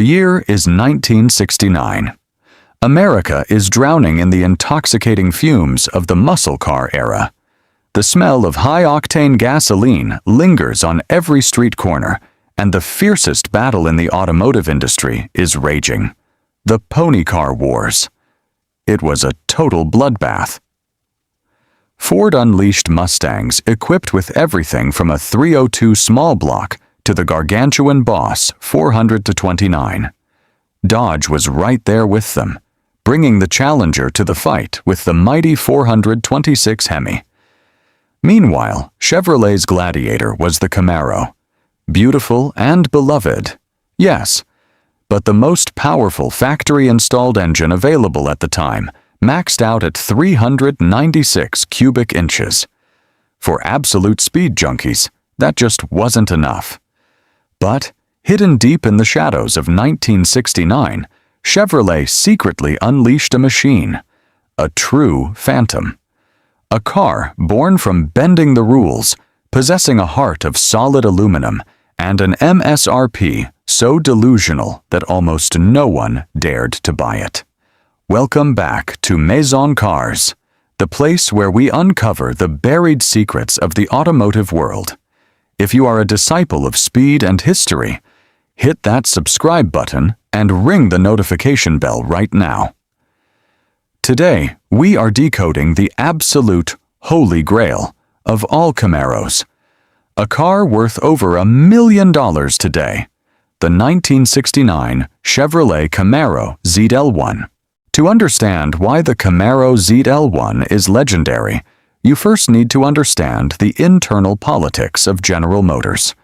year is 1969. America is drowning in the intoxicating fumes of the muscle car era. The smell of high-octane gasoline lingers on every street corner, and the fiercest battle in the automotive industry is raging. The pony car wars. It was a total bloodbath. Ford unleashed Mustangs equipped with everything from a 302 small block to the gargantuan Boss 400-29. Dodge was right there with them, bringing the Challenger to the fight with the mighty 426 Hemi. Meanwhile, Chevrolet's Gladiator was the Camaro. Beautiful and beloved, yes, but the most powerful factory-installed engine available at the time, maxed out at 396 cubic inches. For absolute speed junkies, that just wasn't enough. But, hidden deep in the shadows of 1969, Chevrolet secretly unleashed a machine, a true phantom. A car born from bending the rules, possessing a heart of solid aluminum, and an MSRP so delusional that almost no one dared to buy it. Welcome back to Maison Cars, the place where we uncover the buried secrets of the automotive world. If you are a disciple of speed and history, hit that subscribe button and ring the notification bell right now. Today, we are decoding the absolute holy grail of all Camaros. A car worth over $1 million today, the 1969 Chevrolet Camaro ZL1. To understand why the Camaro ZL1 is legendary, you first need to understand the internal politics of General Motors.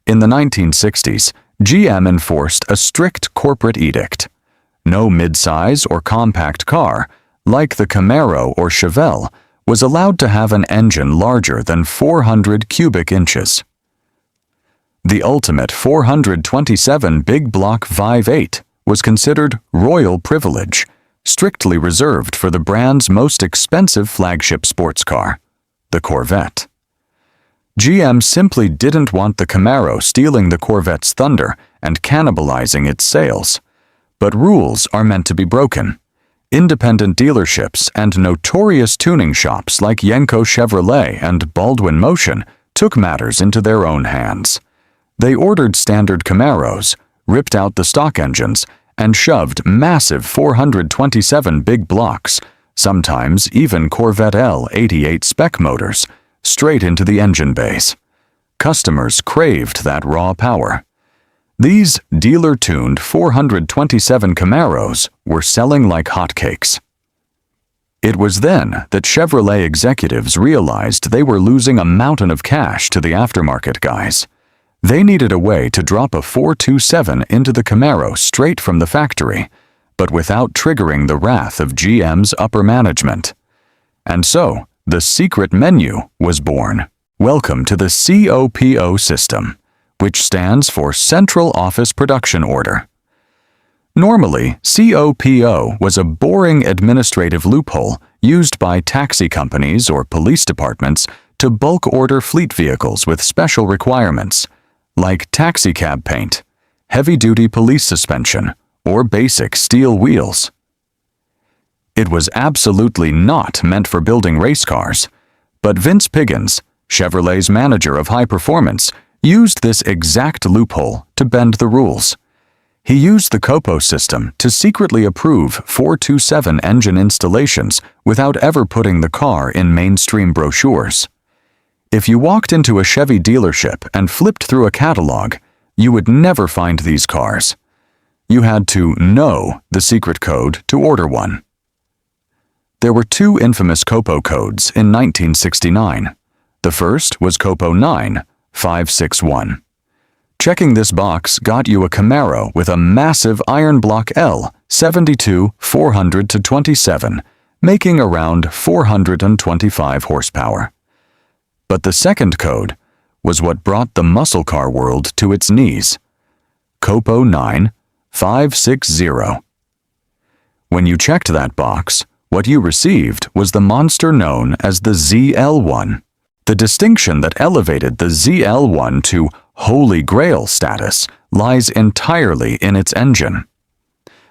In the 1960s, GM enforced a strict corporate edict. No midsize or compact car, like the Camaro or Chevelle, was allowed to have an engine larger than 400 cubic inches. The ultimate 427 big block V8 was considered royal privilege, strictly reserved for the brand's most expensive flagship sports car, the Corvette. GM simply didn't want the Camaro stealing the Corvette's thunder and cannibalizing its sales. But rules are meant to be broken. Independent dealerships and notorious tuning shops like Yenko Chevrolet and Baldwin Motion took matters into their own hands. They ordered standard Camaros, ripped out the stock engines, and shoved massive 427 big blocks, sometimes even Corvette L88 spec motors, straight into the engine bays. Customers craved that raw power. These dealer-tuned 427 Camaros were selling like hotcakes. It was then that Chevrolet executives realized they were losing a mountain of cash to the aftermarket guys. They needed a way to drop a 427 into the Camaro straight from the factory, but without triggering the wrath of GM's upper management. And so, the secret menu was born. Welcome to the COPO system, which stands for Central Office Production Order. Normally, COPO was a boring administrative loophole used by taxi companies or police departments to bulk order fleet vehicles with special requirements, like taxicab paint, heavy-duty police suspension, or basic steel wheels. It was absolutely not meant for building race cars, but Vince Piggins, Chevrolet's manager of high performance, used this exact loophole to bend the rules. He used the COPO system to secretly approve 427 engine installations without ever putting the car in mainstream brochures. If you walked into a Chevy dealership and flipped through a catalog, you would never find these cars. You had to know the secret code to order one. There were two infamous COPO codes in 1969. The first was COPO 9561. Checking this box got you a Camaro with a massive iron block L 72 400-27, making around 425 horsepower. But the second code was what brought the muscle car world to its knees. COPO 9560. When you checked that box, what you received was the monster known as the ZL1. The distinction that elevated the ZL1 to Holy Grail status lies entirely in its engine.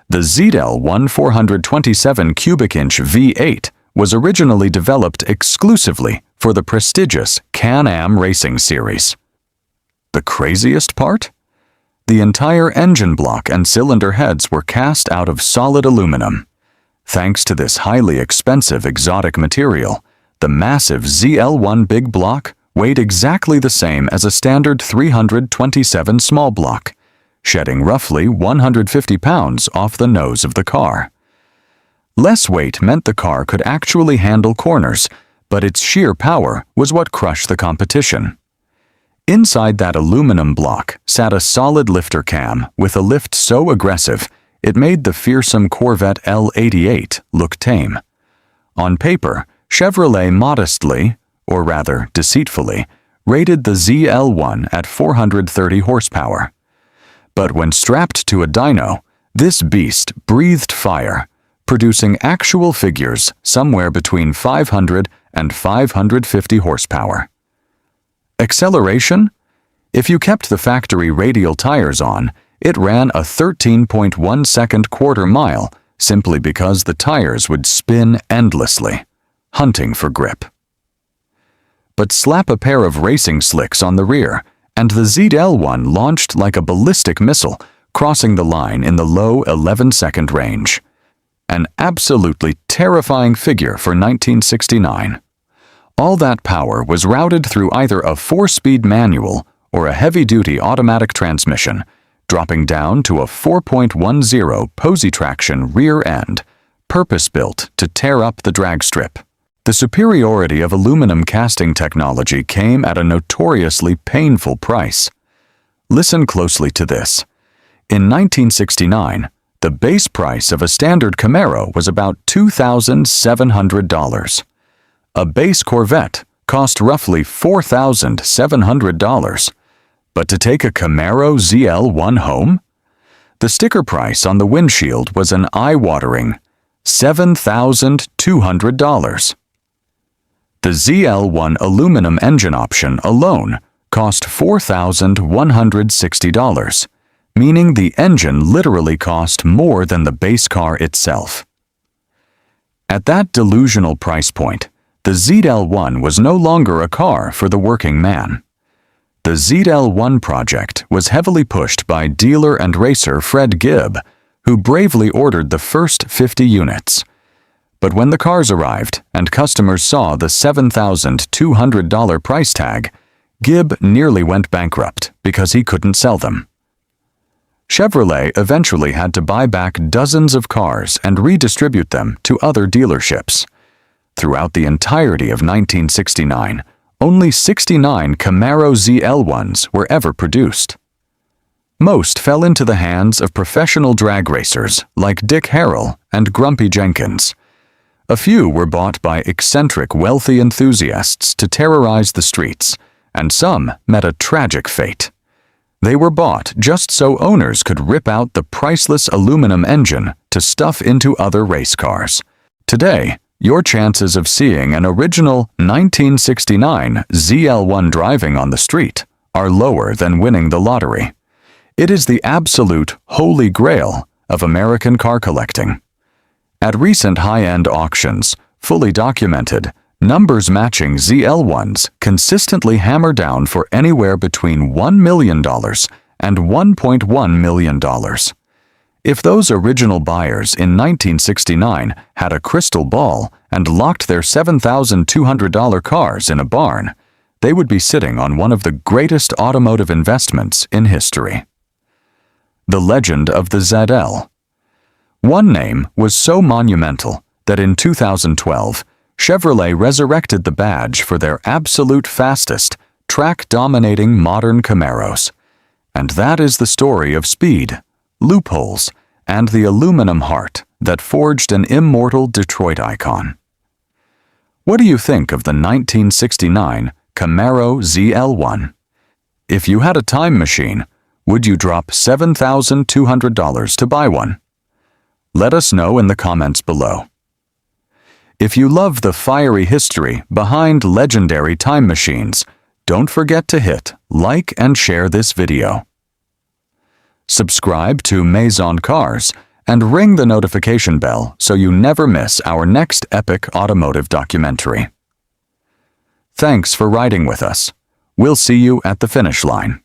The ZL1 427 cubic inch V8 was originally developed exclusively for the prestigious Can-Am racing series. The craziest part? The entire engine block and cylinder heads were cast out of solid aluminum. Thanks to this highly expensive exotic material, the massive ZL1 big block weighed exactly the same as a standard 327 small block, shedding roughly 150 pounds off the nose of the car. Less weight meant the car could actually handle corners, but its sheer power was what crushed the competition. Inside that aluminum block sat a solid lifter cam with a lift so aggressive it made the fearsome Corvette L88 look tame. On paper, Chevrolet modestly, or rather deceitfully, rated the ZL1 at 430 horsepower. But when strapped to a dyno, this beast breathed fire, producing actual figures somewhere between 500 and 550 horsepower. Acceleration? If you kept the factory radial tires on, it ran a 13.1 second quarter mile simply because the tires would spin endlessly, hunting for grip. But slap a pair of racing slicks on the rear, and the ZL1 launched like a ballistic missile, crossing the line in the low 11-second range. An absolutely terrifying figure for 1969. All that power was routed through either a 4-speed manual or a heavy-duty automatic transmission, dropping down to a 4.10 Posy traction rear end, purpose-built to tear up the drag strip. The superiority of aluminum casting technology came at a notoriously painful price. Listen closely to this. In 1969, the base price of a standard Camaro was about $2,700. A base Corvette cost roughly $4,700. But to take a Camaro ZL1 home? The sticker price on the windshield was an eye-watering $7,200. The ZL1 aluminum engine option alone cost $4,160, meaning the engine literally cost more than the base car itself. At that delusional price point, the ZL1 was no longer a car for the working man. The ZL1 project was heavily pushed by dealer and racer Fred Gibb, who bravely ordered the first 50 units. But when the cars arrived and customers saw the $7,200 price tag, Gibb nearly went bankrupt because he couldn't sell them. Chevrolet eventually had to buy back dozens of cars and redistribute them to other dealerships. Throughout the entirety of 1969, only 69 Camaro ZL1s were ever produced. Most fell into the hands of professional drag racers like Dick Harrell and Grumpy Jenkins. A few were bought by eccentric wealthy enthusiasts to terrorize the streets, and some met a tragic fate. They were bought just so owners could rip out the priceless aluminum engine to stuff into other race cars. Today, your chances of seeing an original 1969 ZL1 driving on the street are lower than winning the lottery. It is the absolute holy grail of American car collecting. At recent high-end auctions, fully documented, numbers-matching ZL1s consistently hammer down for anywhere between $1 million and $1.1 million. If those original buyers in 1969 had a crystal ball and locked their $7,200 cars in a barn, they would be sitting on one of the greatest automotive investments in history. The legend of the ZL. One name was so monumental that in 2012, Chevrolet resurrected the badge for their absolute fastest, track-dominating modern Camaros. And that is the story of speed, loopholes, and the aluminum heart that forged an immortal Detroit icon. What do you think of the 1969 Camaro ZL1? If you had a time machine, would you drop $7,200 to buy one? Let us know in the comments below. If you love the fiery history behind legendary time machines, don't forget to hit like and share this video. Subscribe to Maison Cars and ring the notification bell so you never miss our next epic automotive documentary. Thanks for riding with us. We'll see you at the finish line.